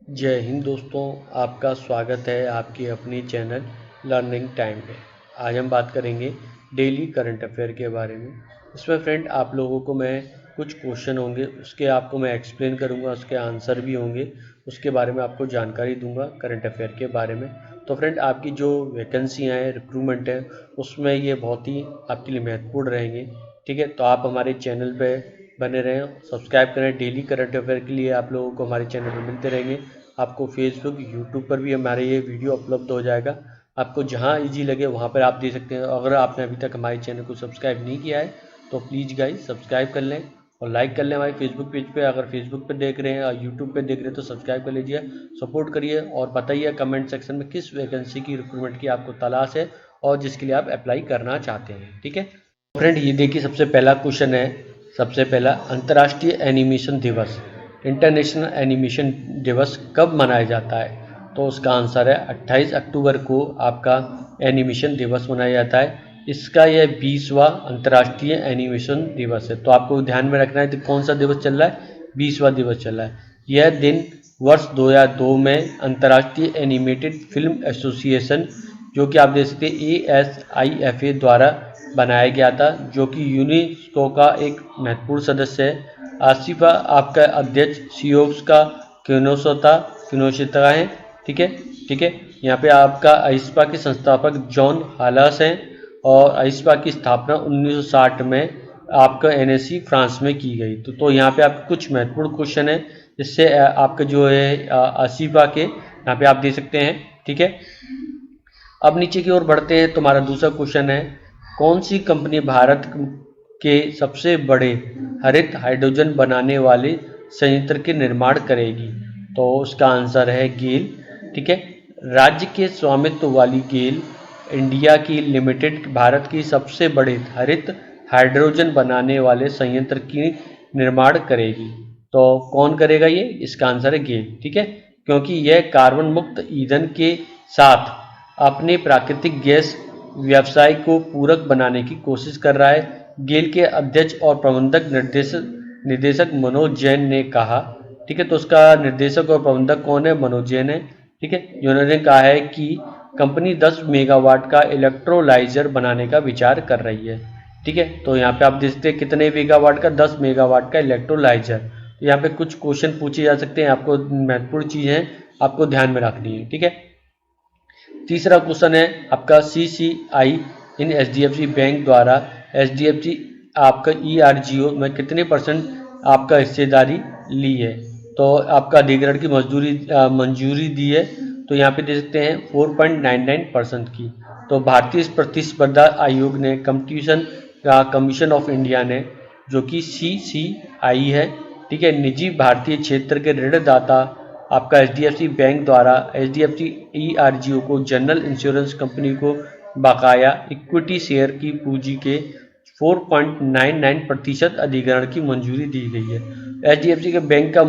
जय हिंद दोस्तों, आपका स्वागत है आपके अपने चैनल लर्निंग टाइम में। आज हम बात करेंगे डेली करंट अफेयर के बारे में। इसमें फ्रेंड आप लोगों को मैं कुछ क्वेश्चन होंगे, उसके आपको मैं एक्सप्लेन करूंगा, उसके आंसर भी होंगे, उसके बारे में आपको जानकारी दूंगा करंट अफेयर के बारे में। तो फ्रेंड आपकी जो वैकेंसियाँ हैं, रिक्रूटमेंट है, उसमें ये बहुत ही आपके लिए महत्वपूर्ण रहेंगे। ठीक है, तो आप हमारे चैनल पे बने रहें, सब्सक्राइब करें। डेली करंट अफेयर के लिए आप लोगों को हमारे चैनल पर मिलते रहेंगे। आपको फेसबुक यूट्यूब पर भी हमारे ये वीडियो अपलोड हो जाएगा। आपको जहां इजी लगे वहां पर आप दे सकते हैं। अगर आपने अभी तक हमारे चैनल को सब्सक्राइब नहीं किया है तो प्लीज़ गाइस सब्सक्राइब कर लें और लाइक कर लें हमारे फेसबुक पेज पे। अगर फेसबुक पे देख रहे हैं और यूट्यूब पे देख रहे हैं तो सब्सक्राइब कर लीजिए, सपोर्ट करिए और बताइए कमेंट सेक्शन में किस वैकेंसी की रिक्रूटमेंट की आपको तलाश है और जिसके लिए आप अप्लाई करना चाहते हैं। ठीक है फ्रेंड, ये देखिए सबसे पहला क्वेश्चन है। सबसे पहला, अंतर्राष्ट्रीय एनिमेशन दिवस, इंटरनेशनल एनिमेशन दिवस कब मनाया जाता है? तो उसका आंसर है 28 अक्टूबर को आपका एनिमेशन दिवस मनाया जाता है। इसका यह 20वां अंतर्राष्ट्रीय एनिमेशन दिवस है। तो आपको ध्यान में रखना है कि कौन सा दिवस चल रहा है, 20वां दिवस चल रहा है। यह दिन वर्ष 2002 में अंतर्राष्ट्रीय एनिमेटेड फिल्म एसोसिएशन, जो कि आप देख सकते हैं ASIFA द्वारा बनाया गया था, जो कि यूनेस्को का एक महत्वपूर्ण सदस्य है। आसिफा आपका अध्यक्ष सियोप्स का किनोशता है। ठीक है, ठीक है। यहाँ पे आपका आइस्पा के संस्थापक जॉन हालास हैं और आइस्पा की स्थापना 1960 में आपका NSC फ्रांस में की गई। तो यहाँ पे आपके कुछ महत्वपूर्ण क्वेश्चन है, जिससे आपका जो है आसिफा के यहाँ पे आप दे सकते हैं। ठीक है, अब नीचे की ओर बढ़ते हैं। तुम्हारा दूसरा क्वेश्चन है, कौन सी कंपनी भारत के सबसे बड़े हरित हाइड्रोजन बनाने वाले संयंत्र के निर्माण करेगी? तो उसका आंसर है गेल। ठीक है, राज्य के स्वामित्व वाली गेल इंडिया की लिमिटेड भारत की सबसे बड़े हरित हाइड्रोजन बनाने वाले संयंत्र की निर्माण करेगी। तो कौन करेगा ये? इसका आंसर है गेल। ठीक है, क्योंकि यह कार्बन मुक्त ईंधन के साथ अपने प्राकृतिक गैस व्यवसाय को पूरक बनाने की कोशिश कर रहा है। गेल के अध्यक्ष और प्रबंधक निदेशक मनोज जैन ने कहा। ठीक है, तो उसका निर्देशक और प्रबंधक कौन है? मनोज जैन है। ठीक है, जिन्होंने कहा है कि कंपनी 10 मेगावाट का इलेक्ट्रोलाइजर बनाने का विचार कर रही है। ठीक है, तो यहाँ पे आप देखते हैं कितने मेगावाट का? 10 मेगावाट का इलेक्ट्रोलाइजर। तो यहाँ पे कुछ क्वेश्चन पूछे जा सकते हैं, आपको महत्वपूर्ण चीज़ें आपको ध्यान में रखनी है। ठीक है, तीसरा क्वेश्चन है आपका, CCI इन HDFC बैंक द्वारा HDFC आपका ERGO में कितने % आपका हिस्सेदारी ली है? तो आपका अधिग्रहण की मंजूरी दी है। तो यहाँ पे दे सकते हैं 4.99% की। तो भारतीय प्रतिस्पर्धा आयोग ने कमीशन ऑफ इंडिया ने, जो कि CCI है, ठीक है, निजी भारतीय क्षेत्र के ऋणदाता आपका HDFC बैंक द्वारा HDFC ERGO को जनरल इंश्योरेंस कंपनी को बकाया इक्विटी शेयर की पूंजी के 4.99% अधिग्रहण की मंजूरी दी गई है। HDFC के बैंक का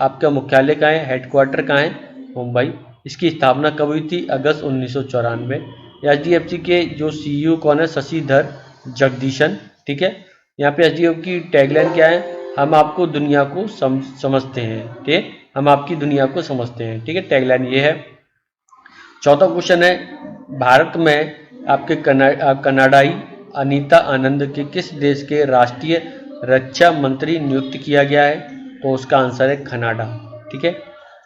आपका मुख्यालय कहाँ है? हेडक्वार्टर कहाँ है? मुंबई। इसकी स्थापना कब हुई थी? अगस्त 1994। HDFC के जो CEO कौन है? शशिधर जगदीशन। ठीक है, यहाँ पे HDFC की टैगलाइन क्या है? हम आपको दुनिया को समझते हैं। ठीक है, हम आपकी दुनिया को समझते हैं। ठीक है, टैगलाइन ये है। चौथा क्वेश्चन है, भारत में आपके कनाडाई अनीता आनंद के किस देश के राष्ट्रीय रक्षा मंत्री नियुक्त किया गया है? तो उसका आंसर है कनाडा। ठीक है,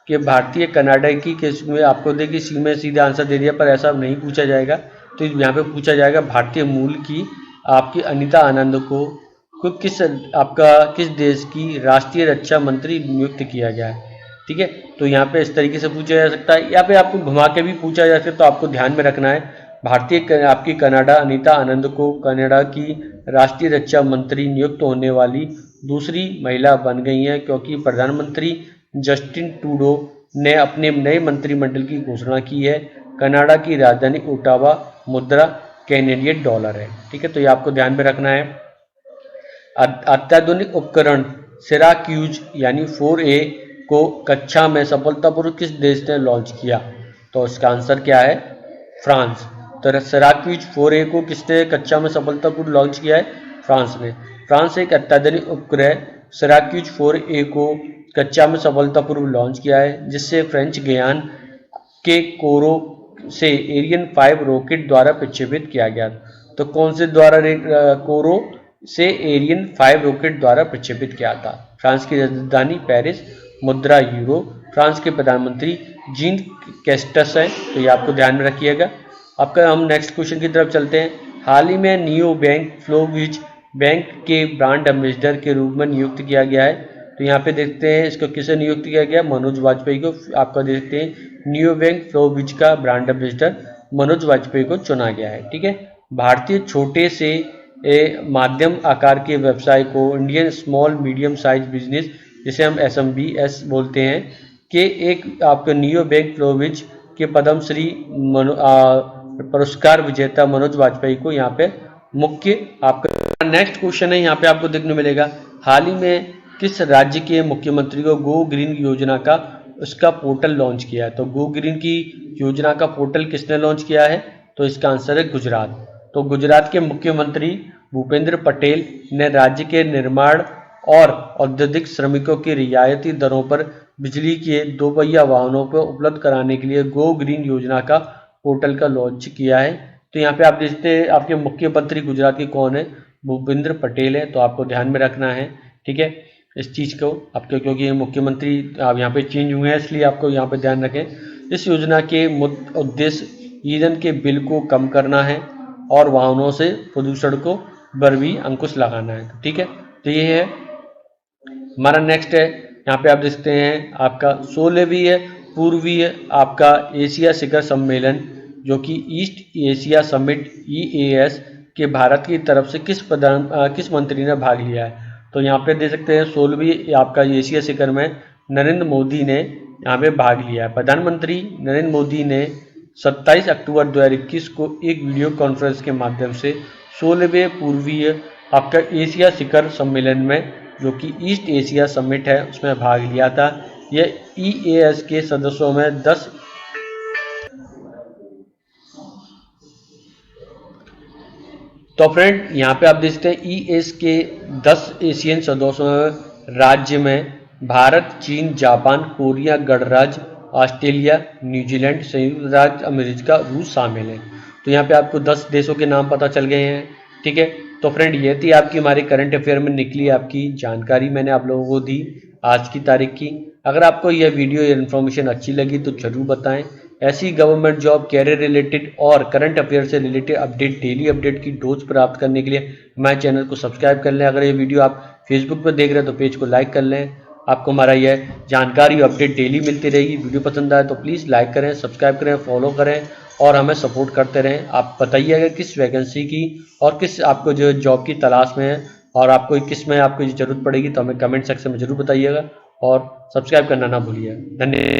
कि भारतीय कनाडा की केस में आपको देखिए सी में सीधा आंसर दे दिया, पर ऐसा नहीं पूछा जाएगा। तो यहाँ पे पूछा जाएगा भारतीय मूल की आपकी अनीता आनंद को किस देश की राष्ट्रीय रक्षा मंत्री नियुक्त किया गया है? ठीक है, तो यहाँ पे इस तरीके से पूछा जा सकता है, या पे आपको घुमा के भी पूछा जा सकता है। तो आपको ध्यान में रखना है, आपकी कनाडा अनीता आनंद को कनाडा की राष्ट्रीय रक्षा मंत्री नियुक्त होने वाली दूसरी महिला बन गई हैं, क्योंकि प्रधानमंत्री जस्टिन ट्रूडो ने अपने नए मंत्रिमंडल की घोषणा की है। कनाडा की राजधानी ओटावा, मुद्रा कैनेडियन डॉलर है। ठीक है, तो ये आपको ध्यान में रखना है। अत्याधुनिक उपकरण सिराक्यूज यानी 4A को कक्षा में सफलतापूर्वक किस देश ने लॉन्च किया? तो इसका आंसर क्या है? फ्रांस। तो सिराक्यूज 4A को किसने कक्षा में सफलतापूर्वक लॉन्च किया है? फ्रांस ने। फ्रांस एक अत्याधुनिक उपग्रह सिराक्यूज 4A को कक्षा में सफलतापूर्वक लॉन्च किया है, जिससे फ्रेंच गयान के कोरो से एरियन 5 रॉकेट द्वारा प्रक्षेपित किया गया। तो कौन से द्वारा कोरो से एरियन 5 रॉकेट द्वारा प्रक्षेपित किया था? फ्रांस की राजधानी पेरिस, मुद्रा यूरो, फ्रांस के प्रधानमंत्री जीन कैस्टस है, तो ये आपको ध्यान में रखिएगा। आपका हम नेक्स्ट क्वेश्चन की तरफ चलते हैं। हाल ही में नियो बैंक फ्लोविच बैंक के ब्रांड एम्बेसडर के रूप में नियुक्त किया गया है। तो यहाँ पे देखते हैं इसको किसे नियुक्त किया गया? मनोज वाजपेयी को। आपका देखते हैं नियो बैंक फ्लोविच का ब्रांड एम्बेसडर मनोज वाजपेयी को चुना गया है। ठीक है। भारतीय छोटे से माध्यम आकार के व्यवसाय को Indian small medium size business, जिसे हम SMBS बोलते हैं, के एक आपके नियो बैंक फ्लोविच के पद्मश्री पुरस्कार विजेता मनोज वाजपेयी को यहाँ पे मुख्य आपका नेक्स्ट क्वेश्चन है। यहाँ पे आपको देखने मिलेगा, हाल ही में किस राज्य के मुख्यमंत्री को गो ग्रीन योजना का उसका पोर्टल लॉन्च किया है? तो गो ग्रीन की योजना का पोर्टल किसने लॉन्च किया है? तो इसका आंसर है गुजरात। तो गुजरात के मुख्यमंत्री भूपेंद्र पटेल ने राज्य के निर्माण और औद्योगिक श्रमिकों की रियायती दरों पर बिजली के दोपहिया वाहनों को उपलब्ध कराने के लिए गो ग्रीन योजना का पोर्टल का लॉन्च किया है। तो यहाँ पे आप देखते हैं आपके मुख्यमंत्री गुजरात के कौन है? भूपेंद्र पटेल है। तो आपको ध्यान में रखना है, ठीक है, इस चीज़ को आपके, क्योंकि ये मुख्यमंत्री आप यहाँ पे चेंज हुए हैं, इसलिए आपको यहाँ पे ध्यान रखें। इस योजना के उद्देश्य ईंधन के बिल को कम करना है और वाहनों से प्रदूषण को पर भी अंकुश लगाना है। ठीक है, तो ये है हमारा नेक्स्ट है। यहाँ पे आप देखते हैं आपका 16वीं पूर्वीय आपका एशिया शिखर सम्मेलन, जो कि ईस्ट एशिया समिट EAS के भारत की तरफ से किस मंत्री ने भाग लिया है? तो यहाँ पे देख सकते हैं 16वीं आपका एशिया शिखर में नरेंद्र मोदी ने यहाँ पे भाग लिया है। प्रधानमंत्री नरेंद्र मोदी ने 27 अक्टूबर 2021 को एक वीडियो कॉन्फ्रेंस के माध्यम से 16वें पूर्वीय आपका एशिया शिखर सम्मेलन में, जो कि ईस्ट एशिया समिट है, उसमें भाग लिया था। यह EAS के सदस्यों में 10 तो फ्रेंड यहाँ पे आप देखते हैं EAS के 10 एशियन सदस्यों राज्य में भारत, चीन, जापान, कोरिया गणराज्य, ऑस्ट्रेलिया, न्यूजीलैंड, संयुक्त राज्य अमेरिका, रूस शामिल है। तो यहाँ पे आपको 10 देशों के नाम पता चल गए हैं। ठीक है, तो फ्रेंड ये थी आपकी हमारे करंट अफेयर में निकली आपकी जानकारी, मैंने आप लोगों को दी आज की तारीख की। अगर आपको यह वीडियो या इन्फॉर्मेशन अच्छी लगी तो जरूर बताएं। ऐसी गवर्नमेंट जॉब, कैरियर रिलेटेड और करंट अफेयर से रिलेटेड अपडेट, डेली अपडेट की डोज प्राप्त करने के लिए हमारे चैनल को सब्सक्राइब कर लें। अगर ये वीडियो आप फेसबुक पर देख रहे हैं तो पेज को लाइक कर लें। आपको हमारा यह जानकारी अपडेट डेली मिलती रहेगी। वीडियो पसंद आए तो प्लीज़ लाइक करें, सब्सक्राइब करें, फॉलो करें और हमें सपोर्ट करते रहें। आप बताइएगा किस वैकेंसी की और किस आपको जो जॉब की तलाश में है और आपको किस में आपको ज़रूरत पड़ेगी, तो हमें कमेंट सेक्शन में ज़रूर बताइएगा और सब्सक्राइब करना ना भूलिए। धन्यवाद।